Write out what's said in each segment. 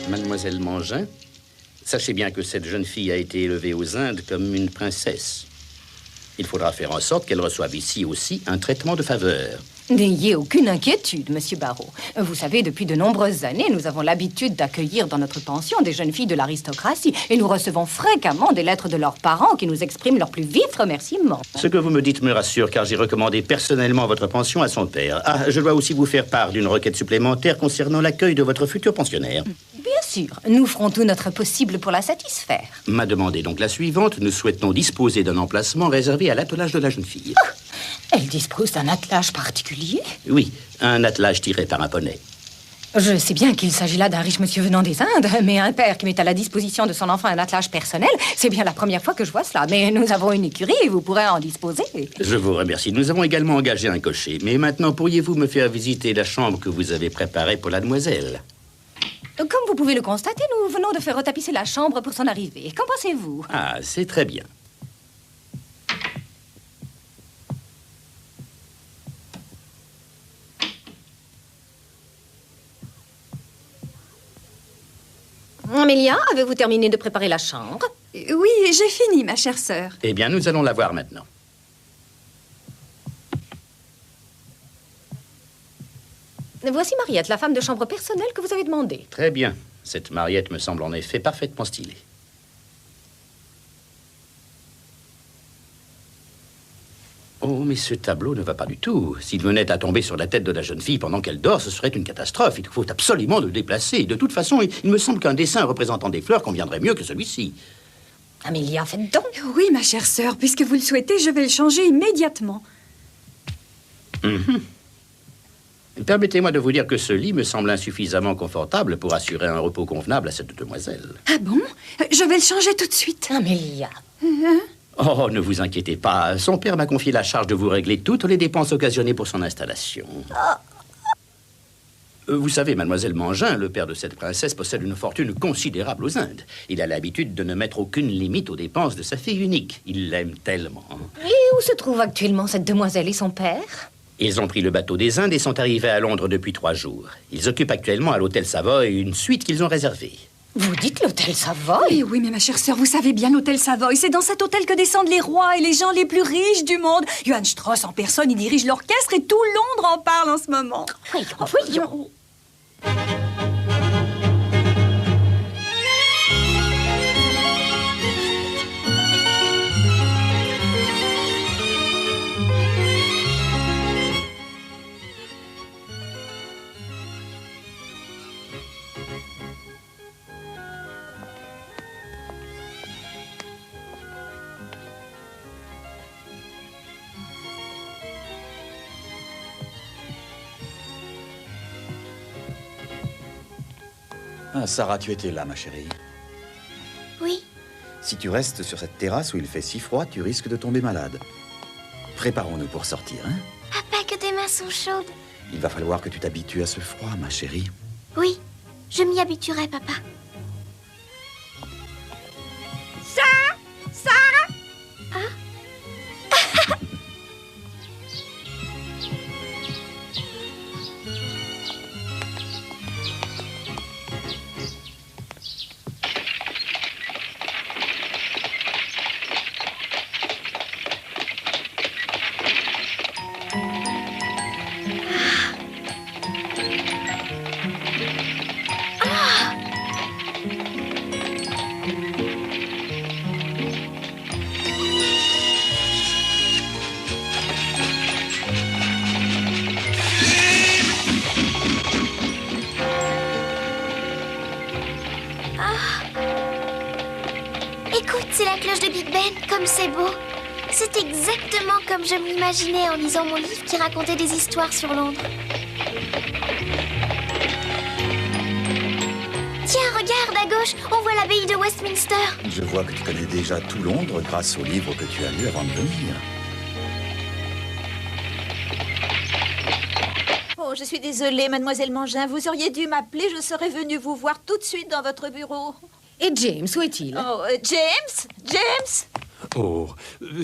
Mademoiselle Mangin, sachez bien que cette jeune fille a été élevée aux Indes comme une princesse. Il faudra faire en sorte qu'elle reçoive ici aussi un traitement de faveur. N'ayez aucune inquiétude, Monsieur Barrow. Vous savez, depuis de nombreuses années, nous avons l'habitude d'accueillir dans notre pension des jeunes filles de l'aristocratie et nous recevons fréquemment des lettres de leurs parents qui nous expriment leurs plus vifs remerciements. Ce que vous me dites me rassure, car j'ai recommandé personnellement votre pension à son père. Ah, je dois aussi vous faire part d'une requête supplémentaire concernant l'accueil de votre futur pensionnaire. Bien sûr, nous ferons tout notre possible pour la satisfaire. Ma demande est donc la suivante. Nous souhaitons disposer d'un emplacement réservé à l'attelage de la jeune fille. Oh, elle dispose d'un attelage particulier? Oui, un attelage tiré par un poney. Je sais bien qu'il s'agit là d'un riche monsieur venant des Indes, mais un père qui met à la disposition de son enfant un attelage personnel, c'est bien la première fois que je vois cela. Mais nous avons une écurie et vous pourrez en disposer. Je vous remercie. Nous avons également engagé un cocher. Mais maintenant, pourriez-vous me faire visiter la chambre que vous avez préparée pour la demoiselle? Comme vous pouvez le constater, nous venons de faire retapisser la chambre pour son arrivée. Qu'en pensez-vous? Ah, c'est très bien. Amélia, avez-vous terminé de préparer la chambre? Oui, j'ai fini, ma chère sœur. Eh bien, nous allons la voir maintenant. Voici Mariette, la femme de chambre personnelle que vous avez demandée. Très bien. Cette Mariette me semble en effet parfaitement stylée. Oh, mais ce tableau ne va pas du tout. S'il venait à tomber sur la tête de la jeune fille pendant qu'elle dort, ce serait une catastrophe. Il faut absolument le déplacer. De toute façon, il me semble qu'un dessin représentant des fleurs conviendrait mieux que celui-ci. Amélia, faites donc. Oui, ma chère sœur, puisque vous le souhaitez, je vais le changer immédiatement. Permettez-moi de vous dire que ce lit me semble insuffisamment confortable pour assurer un repos convenable à cette demoiselle. Ah bon? Je vais le changer tout de suite. Amélia. Oh, ne vous inquiétez pas. Son père m'a confié la charge de vous régler toutes les dépenses occasionnées pour son installation. Vous savez, mademoiselle Mangin, le père de cette princesse possède une fortune considérable aux Indes. Il a l'habitude de ne mettre aucune limite aux dépenses de sa fille unique. Il l'aime tellement. Et où se trouve actuellement cette demoiselle et son père? Ils ont pris le bateau des Indes et sont arrivés à Londres depuis 3 jours. Ils occupent actuellement à l'hôtel Savoy une suite qu'ils ont réservée. Vous dites l'hôtel Savoy? Oui, oui, mais ma chère sœur, vous savez bien l'hôtel Savoy. C'est dans cet hôtel que descendent les rois et les gens les plus riches du monde. Johann Strauss en personne, il dirige l'orchestre et tout Londres en parle en ce moment. Voyons. Ah, Sarah, tu étais là, ma chérie. Oui. Si tu restes sur cette terrasse où il fait si froid, tu risques de tomber malade. Préparons-nous pour sortir, hein? Papa, que tes mains sont chaudes. Il va falloir que tu t'habitues à ce froid, ma chérie. Oui, je m'y habituerai, papa. Écoute, c'est la cloche de Big Ben, comme c'est beau. C'est exactement comme je m'imaginais en lisant mon livre qui racontait des histoires sur Londres. Tiens, regarde, à gauche, on voit l'abbaye de Westminster. Je vois que tu connais déjà tout Londres grâce au livre que tu as lu avant de venir. Oh, je suis désolée, mademoiselle Mangin. Vous auriez dû m'appeler, je serais venue vous voir tout de suite dans votre bureau. Et James, où est-il? Oh, James? James? Oh,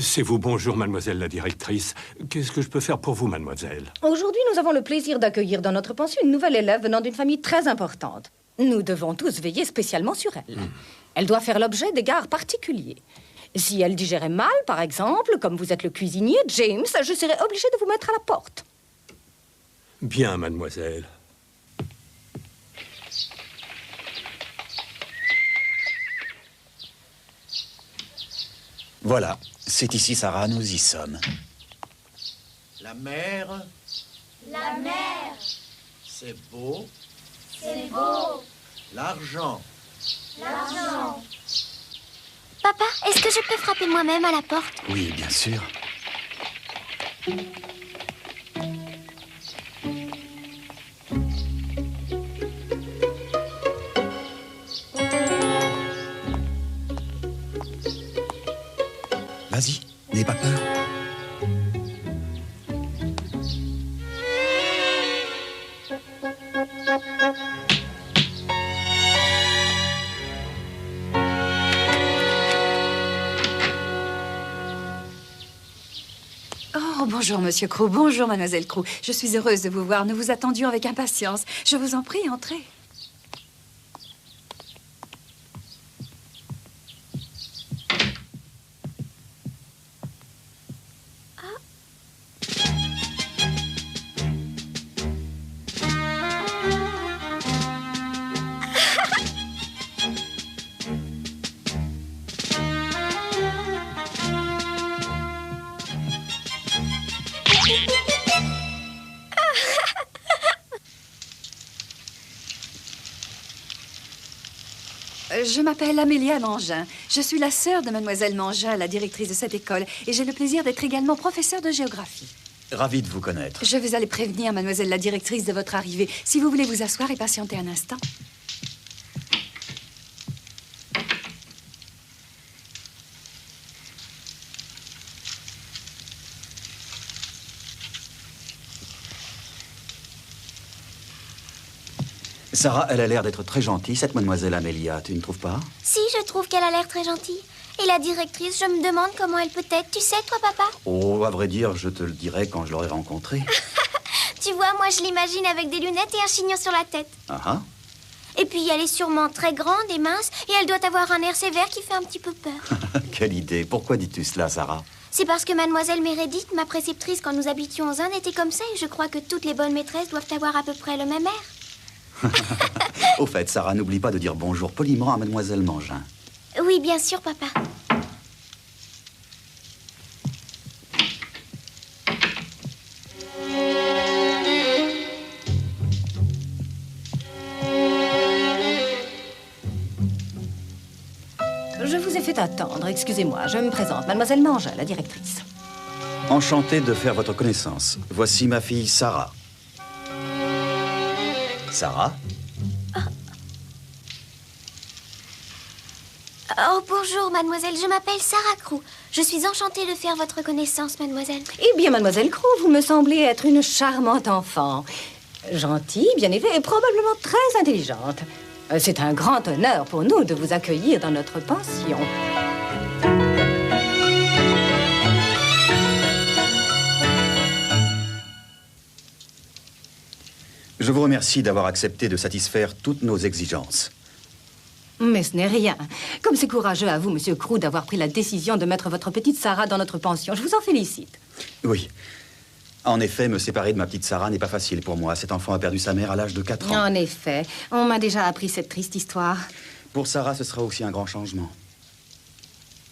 c'est vous, bonjour, mademoiselle la directrice. Qu'est-ce que je peux faire pour vous, mademoiselle? Aujourd'hui, nous avons le plaisir d'accueillir dans notre pension une nouvelle élève venant d'une famille très importante. Nous devons tous veiller spécialement sur elle. Elle doit faire l'objet d'égards particuliers. Si elle digérait mal, par exemple, comme vous êtes le cuisinier, James, je serais obligée de vous mettre à la porte. Bien, mademoiselle. Voilà, c'est ici, Sarah, nous y sommes. La mer, La mer, c'est beau. c'est beau. L'argent, L'argent. Papa, est-ce que je peux frapper moi-même à la porte? Oui, bien sûr. Vas-y, n'aie pas peur. Oh, bonjour, Monsieur Crew. Bonjour, Mademoiselle Crew. Je suis heureuse de vous voir. Nous vous attendions avec impatience. Je vous en prie, entrez. Je m'appelle Amélia Mangin. Je suis la sœur de Mademoiselle Mangin, la directrice de cette école, et j'ai le plaisir d'être également professeure de géographie. Ravi de vous connaître. Je vais aller prévenir Mademoiselle la directrice de votre arrivée. Si vous voulez vous asseoir et patienter un instant. Sarah, elle a l'air d'être très gentille, cette mademoiselle Amélia, tu ne trouves pas? Si, je trouve qu'elle a l'air très gentille. Et la directrice, je me demande comment elle peut être. Tu sais, toi, papa? Oh, à vrai dire, je te le dirai quand je l'aurai rencontrée. Tu vois, moi, je l'imagine avec des lunettes et un chignon sur la tête. Ah ah. Et puis, elle est sûrement très grande et mince, et elle doit avoir un air sévère qui fait un petit peu peur. Quelle idée. Pourquoi dis-tu cela, Sarah? C'est parce que mademoiselle Meredith, ma préceptrice quand nous habitions aux Indes, était comme ça, et je crois que toutes les bonnes maîtresses doivent avoir à peu près le même air. Au fait, Sarah, n'oublie pas de dire bonjour poliment à mademoiselle Mangin. Oui, bien sûr, papa. Je vous ai fait attendre, excusez-moi. Je me présente, mademoiselle Mangin, la directrice. Enchanté de faire votre connaissance. Voici ma fille Sarah. Sarah? Oh, bonjour, mademoiselle. Je m'appelle Sarah Crew. Je suis enchantée de faire votre connaissance, mademoiselle. Eh bien, mademoiselle Crew, vous me semblez être une charmante enfant. Gentille, bien élevée et probablement très intelligente. C'est un grand honneur pour nous de vous accueillir dans notre pension. Je vous remercie d'avoir accepté de satisfaire toutes nos exigences. Mais ce n'est rien. Comme c'est courageux à vous, monsieur Crew, d'avoir pris la décision de mettre votre petite Sarah dans notre pension. Je vous en félicite. Oui. En effet, me séparer de ma petite Sarah n'est pas facile pour moi. Cet enfant a perdu sa mère à l'âge de 4 ans. En effet, on m'a déjà appris cette triste histoire. Pour Sarah, ce sera aussi un grand changement.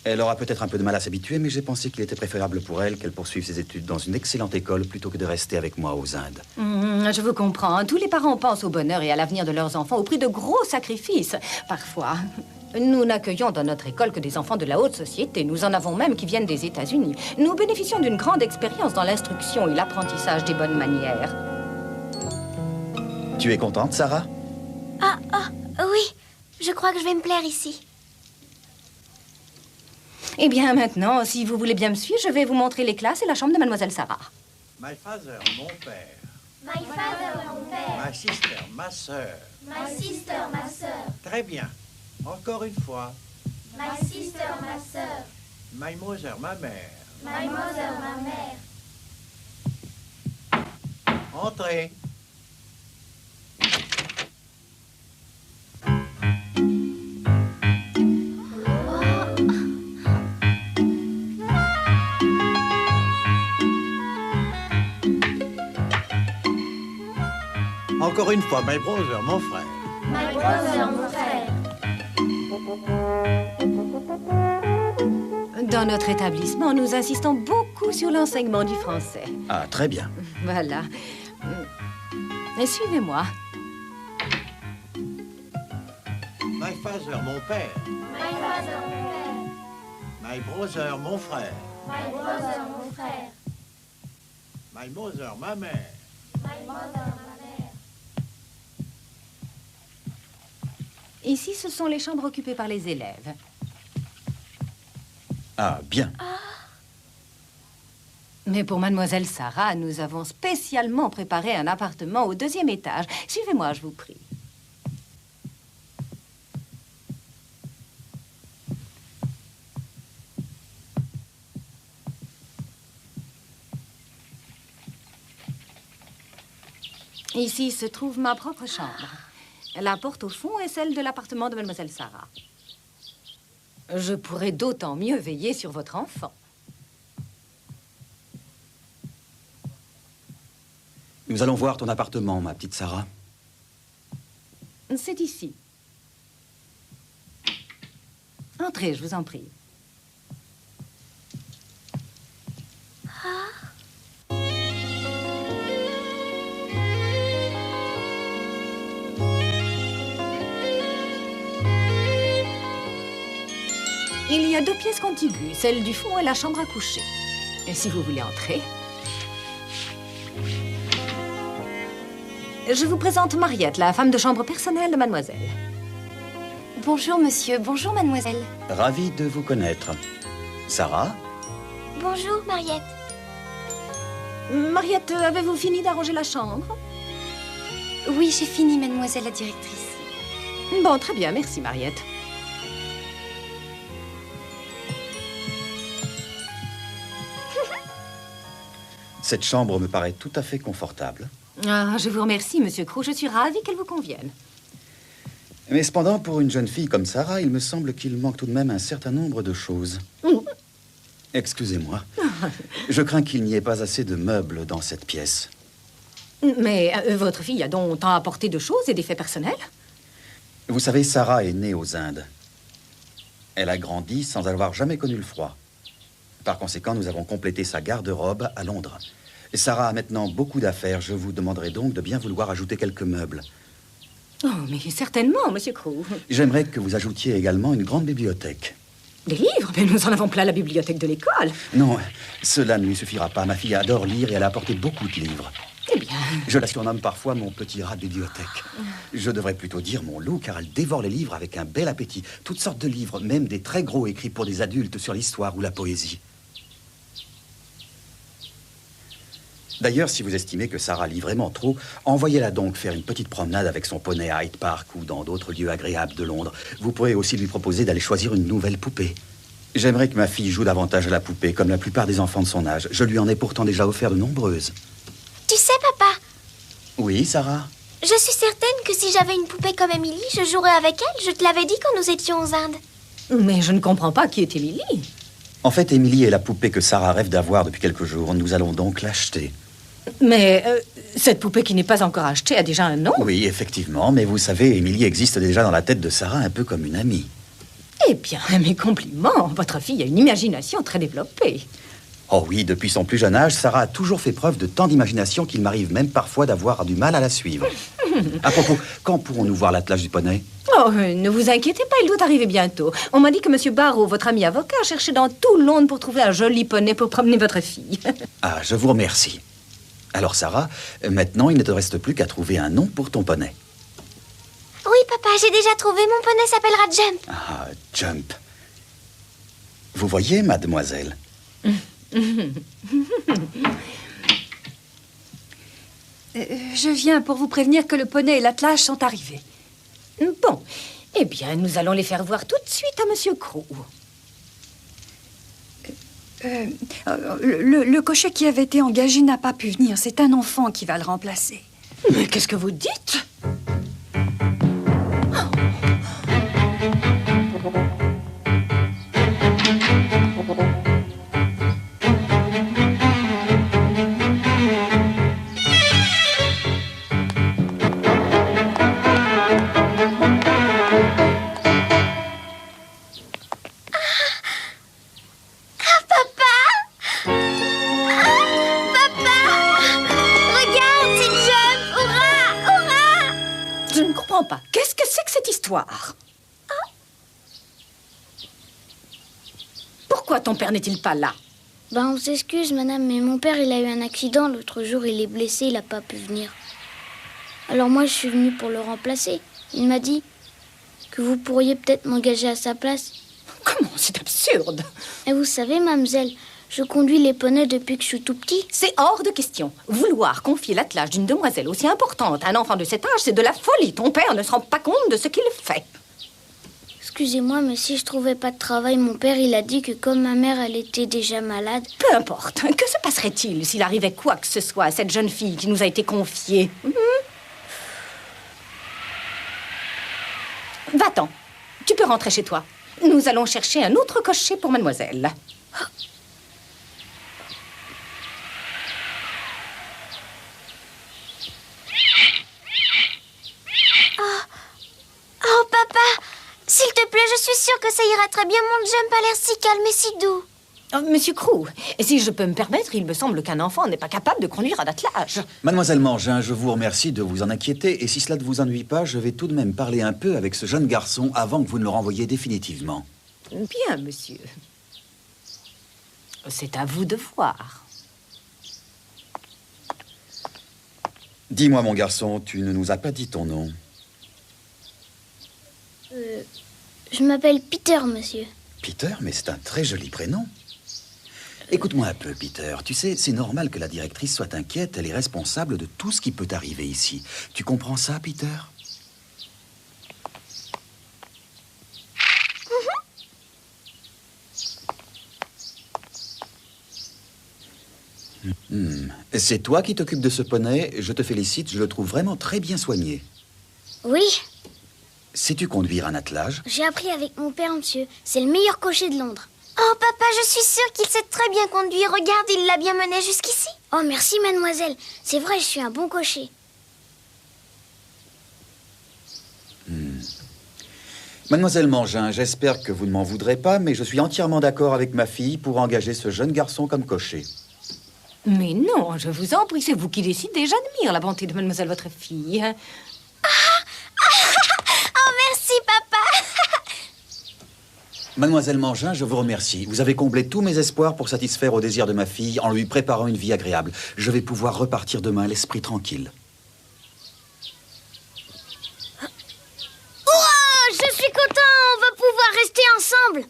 Elle aura peut-être un peu de mal à s'habituer, mais j'ai pensé qu'il était préférable pour elle qu'elle poursuive ses études dans une excellente école plutôt que de rester avec moi aux Indes. Je vous comprends. Tous les parents pensent au bonheur et à l'avenir de leurs enfants au prix de gros sacrifices. Parfois, nous n'accueillons dans notre école que des enfants de la haute société. Nous en avons même qui viennent des États-Unis. Nous bénéficions d'une grande expérience dans l'instruction et l'apprentissage des bonnes manières. Tu es contente, Sarah? Oui, je crois que je vais me plaire ici. Eh bien, maintenant, si vous voulez bien me suivre, je vais vous montrer les classes et la chambre de mademoiselle Sarah. my father, mon père, My father, mon père. my sister, ma sœur. My sister, ma sœur. Très bien. Encore une fois. My sister, ma sœur. My mother, ma mère. My mother, ma mère. Entrez. Encore une fois, my brother, mon frère. My brother, mon frère. Dans notre établissement, nous insistons beaucoup sur l'enseignement du français. Ah, très bien. Voilà. Et suivez-moi. My father, mon père. My father, mon père. My brother, mon frère. My brother, mon frère. My mother, ma mère. My mother, ma mère. Ici, ce sont les chambres occupées par les élèves. Ah, bien. Mais pour mademoiselle Sarah, nous avons spécialement préparé un appartement au 2e étage. Suivez-moi, je vous prie. Ici se trouve ma propre chambre. La porte au fond est celle de l'appartement de mademoiselle Sarah. Je pourrais d'autant mieux veiller sur votre enfant. Nous allons voir ton appartement, ma petite Sarah. C'est ici. Entrez, je vous en prie. Il y a 2 pièces contiguës. Celle du fond est la chambre à coucher. Et si vous voulez entrer... Je vous présente Mariette, la femme de chambre personnelle de mademoiselle. Bonjour, monsieur. Bonjour, mademoiselle. Ravi de vous connaître. Sarah? Bonjour, Mariette. Mariette, avez-vous fini d'arranger la chambre? Oui, j'ai fini, mademoiselle la directrice. Bon, très bien, merci, Mariette. Cette chambre me paraît tout à fait confortable. Ah, je vous remercie, monsieur Crew. Je suis ravie qu'elle vous convienne. Mais cependant, pour une jeune fille comme Sarah, il me semble qu'il manque tout de même un certain nombre de choses. Excusez-moi. Je crains qu'il n'y ait pas assez de meubles dans cette pièce. Mais votre fille a donc tant apporté de choses et d'effets personnels? Vous savez, Sarah est née aux Indes. Elle a grandi sans avoir jamais connu le froid. Par conséquent, nous avons complété sa garde-robe à Londres. Sarah a maintenant beaucoup d'affaires. Je vous demanderai donc de bien vouloir ajouter quelques meubles. Oh, mais certainement, monsieur Crew. J'aimerais que vous ajoutiez également une grande bibliothèque. Des livres? Mais nous en avons plein la bibliothèque de l'école. Non, cela ne lui suffira pas. Ma fille adore lire et elle a apporté beaucoup de livres. Eh bien... Je la surnomme parfois mon petit rat de bibliothèque. Je devrais plutôt dire mon loup, car elle dévore les livres avec un bel appétit. Toutes sortes de livres, même des très gros écrits pour des adultes sur l'histoire ou la poésie. D'ailleurs, si vous estimez que Sarah lit vraiment trop, envoyez-la donc faire une petite promenade avec son poney à Hyde Park ou dans d'autres lieux agréables de Londres. Vous pourrez aussi lui proposer d'aller choisir une nouvelle poupée. J'aimerais que ma fille joue davantage à la poupée, comme la plupart des enfants de son âge. Je lui en ai pourtant déjà offert de nombreuses. Tu sais, papa, Oui, Sarah? je suis certaine que si j'avais une poupée comme Émilie, je jouerais avec elle. Je te l'avais dit quand nous étions aux Indes. Mais je ne comprends pas qui est Émilie. En fait, Émilie est la poupée que Sarah rêve d'avoir depuis quelques jours. Nous allons donc l'acheter. Mais cette poupée qui n'est pas encore achetée a déjà un nom? Oui, effectivement, mais vous savez, Émilie existe déjà dans la tête de Sarah un peu comme une amie. Eh bien, mes compliments. Votre fille a une imagination très développée. Oh oui, depuis son plus jeune âge, Sarah a toujours fait preuve de tant d'imagination qu'il m'arrive même parfois d'avoir du mal à la suivre. À propos, quand pourrons-nous voir l'attelage du poney? Oh, ne vous inquiétez pas, il doit arriver bientôt. On m'a dit que monsieur Barrow, votre ami avocat, cherchait dans tout Londres pour trouver un joli poney pour promener votre fille. Ah, je vous remercie. Alors, Sarah, maintenant, il ne te reste plus qu'à trouver un nom pour ton poney. Oui, papa, j'ai déjà trouvé. Mon poney s'appellera Jump. Ah, Jump. Vous voyez, mademoiselle? Je viens pour vous prévenir que le poney et l'attelage sont arrivés. Bon, eh bien, nous allons les faire voir tout de suite à monsieur Crew. Le cocher qui avait été engagé n'a pas pu venir. C'est un enfant qui va le remplacer. Mais qu'est-ce que vous dites? Pourquoi ton père n'est-il pas là? Ben, on s'excuse, madame, mais mon père, il a eu un accident. L'autre jour, il est blessé, il n'a pas pu venir. Alors moi, je suis venue pour le remplacer. Il m'a dit que vous pourriez peut-être m'engager à sa place. Comment? C'est absurde. Et vous savez, mademoiselle, je conduis les poneys depuis que je suis tout petit. C'est hors de question. Vouloir confier l'attelage d'une demoiselle aussi importante à un enfant de cet âge, c'est de la folie. Ton père ne se rend pas compte de ce qu'il fait. Excusez-moi, mais si je trouvais pas de travail, mon père, il a dit que comme ma mère, elle était déjà malade... Peu importe. Que se passerait-il s'il arrivait quoi que ce soit à cette jeune fille qui nous a été confiée? Va-t'en. Tu peux rentrer chez toi. Nous allons chercher un autre cocher pour mademoiselle. Oh, papa, s'il te plaît, je suis sûre que ça ira très bien. Mon jump a l'air si calme et si doux. Oh, Monsieur Crew, si je peux me permettre, il me semble qu'un enfant n'est pas capable de conduire un attelage. Mademoiselle Mangin, je vous remercie de vous en inquiéter. Et si cela ne vous ennuie pas, je vais tout de même parler un peu avec ce jeune garçon avant que vous ne le renvoyiez définitivement. Bien, monsieur. C'est à vous de voir. Dis-moi, mon garçon, tu ne nous as pas dit ton nom. Je m'appelle Peter, monsieur. Peter, mais c'est un très joli prénom. Écoute-moi un peu, Peter. Tu sais, c'est normal que la directrice soit inquiète. Elle est responsable de tout ce qui peut arriver ici. Tu comprends ça, Peter? C'est toi qui t'occupes de ce poney. Je te félicite, je le trouve vraiment très bien soigné. Oui, Sais-tu conduire un attelage? j'ai appris avec mon père, monsieur. C'est le meilleur cocher de Londres. Oh, papa, je suis sûre qu'il sait très bien conduire. Regarde, il l'a bien mené jusqu'ici. Oh, merci, mademoiselle. C'est vrai, je suis un bon cocher. Mademoiselle Mangin, j'espère que vous ne m'en voudrez pas, mais je suis entièrement d'accord avec ma fille pour engager ce jeune garçon comme cocher. Mais non, je vous en prie, c'est vous qui décidez. J'admire la bonté de mademoiselle votre fille. Oh, merci, papa. Mademoiselle Mangin, je vous remercie. Vous avez comblé tous mes espoirs pour satisfaire aux désirs de ma fille en lui préparant une vie agréable. Je vais pouvoir repartir demain l'esprit tranquille. Oh, je suis content, on va pouvoir rester ensemble.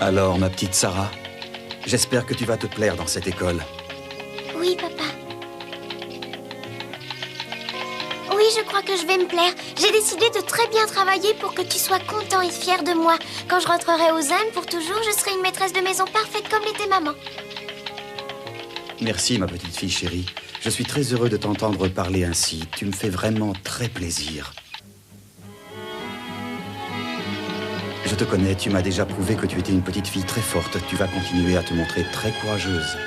Alors, ma petite Sarah, j'espère que tu vas te plaire dans cette école. Oui, papa. Oui, je crois que je vais me plaire. J'ai décidé de très bien travailler pour que tu sois content et fier de moi. Quand je rentrerai aux Indes pour toujours, je serai une maîtresse de maison parfaite comme l'était maman. Merci, ma petite fille chérie. Je suis très heureux de t'entendre parler ainsi. Tu me fais vraiment très plaisir. Je te connais, tu m'as déjà prouvé que tu étais une petite fille très forte. Tu vas continuer à te montrer très courageuse.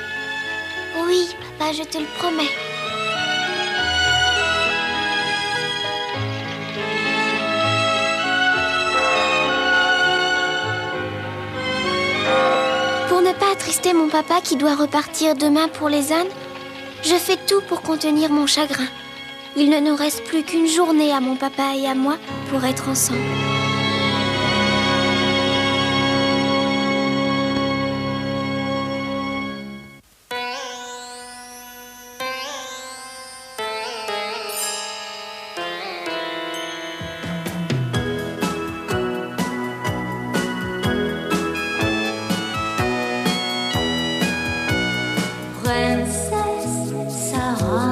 Oui, papa, je te le promets. Pour ne pas attrister mon papa qui doit repartir demain pour les Indes, je fais tout pour contenir mon chagrin. Il ne nous reste plus qu'une journée à mon papa et à moi pour être ensemble. Princesse Sarah,